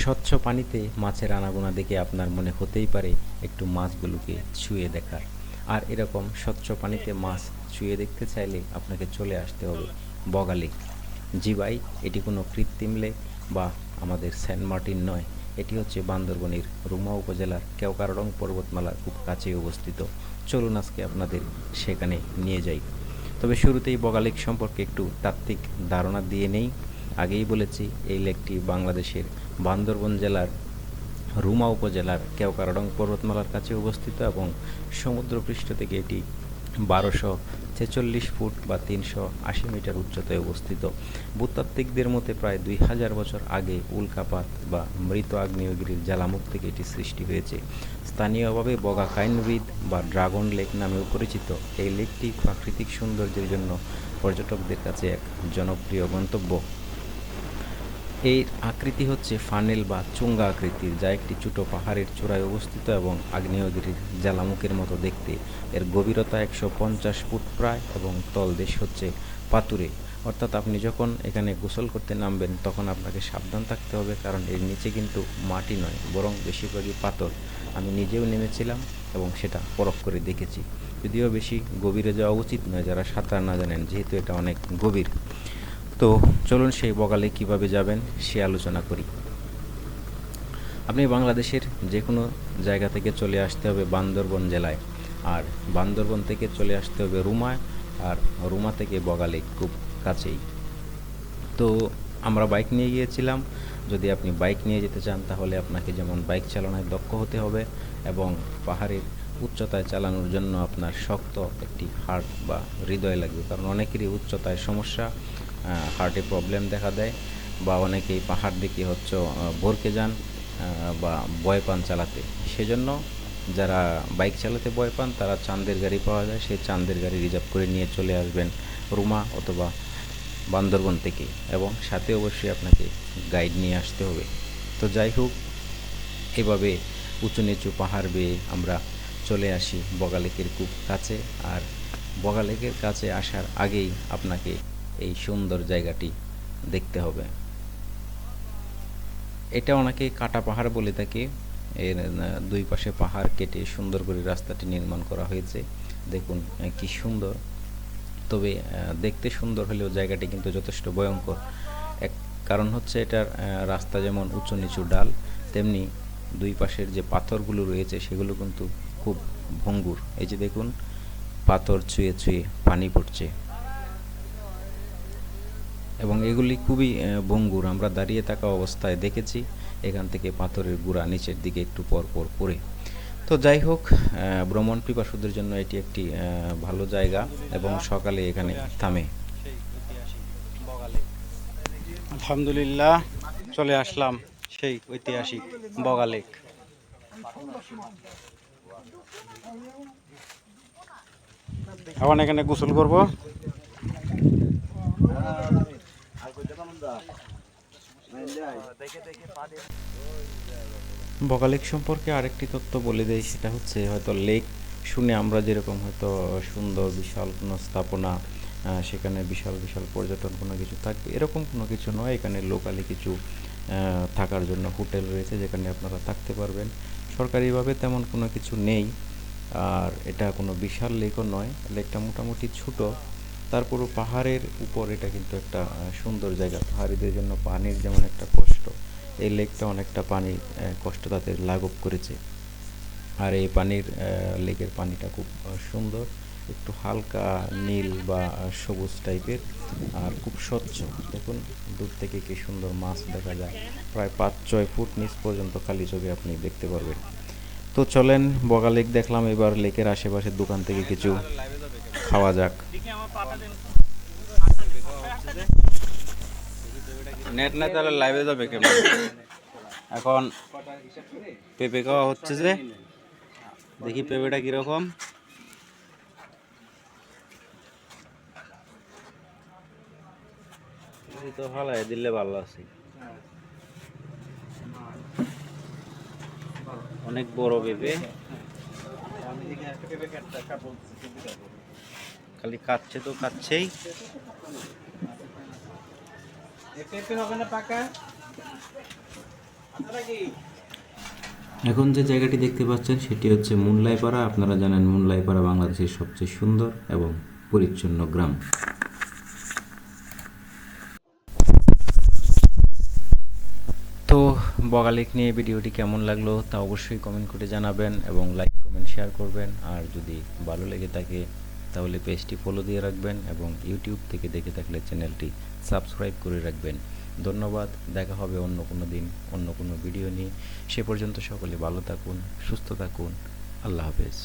স্বচ্ছ পানিতে মাছের আনাগোনা দেখে আপনার মনে হতেই পারে একটু মাছগুলোকে ছুঁয়ে দেখার। আর এরকম স্বচ্ছ পানিতে মাছ ছুঁয়ে দেখতে চাইলে আপনাকে চলে আসতে হবে বগা লেক। জি ভাই, এটি কোনো কৃত্রিম লেক বা আমাদের সেন্ট মার্টিন নয়। এটি হচ্ছে বান্দরবনের রুমা উপজেলার কেওক্রাডং পর্বতমালার খুব কাছেই অবস্থিত। চলুন আজকে আপনাদের সেখানে নিয়ে যাই। তবে শুরুতেই বগা লেক সম্পর্কে একটু তাত্ত্বিক ধারণা দিয়ে নেই। আগেই বলেছি এই লেকটি বাংলাদেশের বান্দরবন জেলার রুমা উপজেলার কেওক্রাডং পর্বতমালার কাছে অবস্থিত এবং সমুদ্রপৃষ্ঠ থেকে এটি 1246 ফুট বা 380 মিটার উচ্চতায় অবস্থিত। ভূতাত্ত্বিকদের মতে প্রায় 2000 বছর আগে উল্কাপাত বা মৃত আগ্নেয়গিরির জ্বালামুখ থেকে এটি সৃষ্টি হয়েছে। স্থানীয়ভাবে বগা কাইন হ্রদ বা ড্রাগন লেক নামেও পরিচিত। এই লেকটি প্রাকৃতিক সৌন্দর্যের জন্য পর্যটকদের কাছে এক জনপ্রিয় গন্তব্য। এর আকৃতি হচ্ছে ফানেল বা চুঙ্গা আকৃতির, যা একটি ছোটো পাহাড়ের চূড়ায় অবস্থিত এবং আগ্নেয়গিরির জ্বালামুখের মতো দেখতে। এর গভীরতা 150 ফুট প্রায় এবং তলদেশ হচ্ছে পাথুরে। অর্থাৎ আপনি যখন এখানে গোসল করতে নামবেন তখন আপনাকে সাবধান থাকতে হবে, কারণ এর নিচে কিন্তু মাটি নয় বরং বেশিরভাগই পাথর। আমি নিজেও নেমেছিলাম এবং সেটা পরখ করে দেখেছি। যদিও বেশি গভীরে যাওয়া উচিত নয় যারা সাঁতার না জানেন, যেহেতু এটা অনেক গভীর। তো চলুন সেই বগালে কিভাবে যাবেন সে আলোচনা করি। আপনি বাংলাদেশের যে কোনো জায়গা থেকে চলে আসতে হবে বান্দরবন জেলায়, আর বান্দরবন থেকে চলে আসতে হবে রুমায়, আর রুমা থেকে বগালে খুব কাছেই। তো আমরা বাইক নিয়ে গিয়েছিলাম। যদি আপনি বাইক নিয়ে যেতে চান তাহলে আপনাকে যেমন বাইক চালানোয় দক্ষ হতে হবে এবং পাহাড়ের উচ্চতায় চালানোর জন্য আপনার শক্ত একটি হার্ট বা হৃদয় লাগবে, কারণ অনেকেরই উচ্চতায় সমস্যা, হার্টে প্রবলেম দেখা দেয়, বা অনেকেই পাহাড় দেখে হচ্ছে ভরকে যান বা ভয় পান চালাতে। সেজন্য যারা বাইক চালাতে ভয় পান তারা চাঁদের গাড়ি পাওয়া যায়, সেই চাঁদের গাড়ি রিজার্ভ করে নিয়ে চলে আসবেন রুমা অথবা বান্দরবন থেকে, এবং সাথে অবশ্যই আপনাকে গাইড নিয়ে আসতে হবে। তো যাই হোক, এভাবে উঁচু নিচু পাহাড় বেয়ে আমরা চলে আসি বগা লেকের খুব কাছে। আর বগা লেকের কাছে আসার আগেই আপনাকে এই সুন্দর জায়গাটি দেখতে হবে। এটা অনেকে কাটা পাহাড় বলে থাকে। এর দুই পাশে পাহাড় কেটে সুন্দর করে রাস্তাটি নির্মাণ করা হয়েছে। দেখুন কি সুন্দর। তবে দেখতে সুন্দর হলেও জায়গাটি কিন্তু যথেষ্ট ভয়ঙ্কর। এক কারণ হচ্ছে এটার রাস্তা যেমন উঁচু নিচু ডাল, তেমনি দুই পাশের যে পাথরগুলো রয়েছে সেগুলো কিন্তু খুব ভঙ্গুর। এই যে দেখুন, পাথর ছুঁয়ে ছুঁয়ে পানি পড়ছে এবং এগুলি খুবই ভঙ্গুর। আমরা দাঁড়িয়ে থাকা অবস্থায় দেখেছি এখান থেকে পাথরের গুঁড়া নিচের দিকে একটু পর পর পড়ে। তো যাই হোক, ভ্রমণ পিপাসুদের জন্য এটি একটি ভালো জায়গা এবং সকালে এখানে থামে। আলহামদুলিল্লাহ, চলে আসলাম সেই ঐতিহাসিক বগা লেক। এখন এখানে গোসল করব। বগা লেক সম্পর্কে আরেকটি তথ্য বলে দেই, সেটা হচ্ছে হয়তো লেক শুনে আমরা যেরকম হয়তো সুন্দর বিশাল কোনো স্থাপনা, সেখানে বিশাল বিশাল পর্যটন কোনো কিছু থাকবে, এরকম কোনো কিছু নয়। এখানে লোকালি কিছু থাকার জন্য হোটেল রয়েছে যেখানে আপনারা থাকতে পারবেন। সরকারিভাবে তেমন কোনো কিছু নেই। আর এটা কোনো বিশাল লেকও নয়, লেকটা মোটামুটি ছোট। তারপরও পাহাড়ের উপর এটা কিন্তু একটা সুন্দর জায়গা। পাহাড়িদের জন্য পানির যেমন একটা কষ্ট, এই লেকটা অনেকটা পানির কষ্ট তাদের লাঘব করেছে। আর এই পানির লেকের পানিটা খুব সুন্দর, একটু হালকা নীল বা সবুজ টাইপের, আর খুব স্বচ্ছ। দেখুন দূর থেকে কি সুন্দর মাছ দেখা যায়, প্রায় 5-6 ফুট নিচ পর্যন্ত খালি চোখে আপনি দেখতে পারবেন। তো চলেন, বগা লেক দেখলাম, এবার লেকের আশেপাশের দোকান থেকে কিছু খাওয়া যাক। নেট নাই তাহলে লাইভে যাবে কেমন? এখন পেঁপে খাওয়া হচ্ছে, যে দেখি পেঁপেটা কিরকম। তো ভালো দিলে ভালো আছে, অনেক বড় পেঁপে, খালি কাচ্ছে তো কাচ্ছেই। পেঁপে হবে না পাকা? এখন যে জায়গাটি দেখতে পাচ্ছেন সেটি হচ্ছে মুনলাইপাড়া। আপনারা জানেন মুনলাইপাড়া বাংলাদেশের সবচেয়ে সুন্দর এবং পরিচ্ছন্ন গ্রাম। তো বগালেক নিয়ে ভিডিওটি কেমন লাগলো তা অবশ্যই কমেন্ট করে জানাবেন এবং লাইক কমেন্ট শেয়ার করবেন। আর যদি ভালো লেগে থাকে তাহলে পেজটি ফলো দিয়ে রাখবেন এবং ইউটিউব থেকে দেখে থাকলে চ্যানেলটি সাবস্ক্রাইব করে রাখবেন। ধন্যবাদ। দেখা হবে অন্য কোনো দিন অন্য কোনো ভিডিও নিয়ে। সে পর্যন্ত সকলে ভালো থাকুন, সুস্থ থাকুন। আল্লাহ হাফেজ।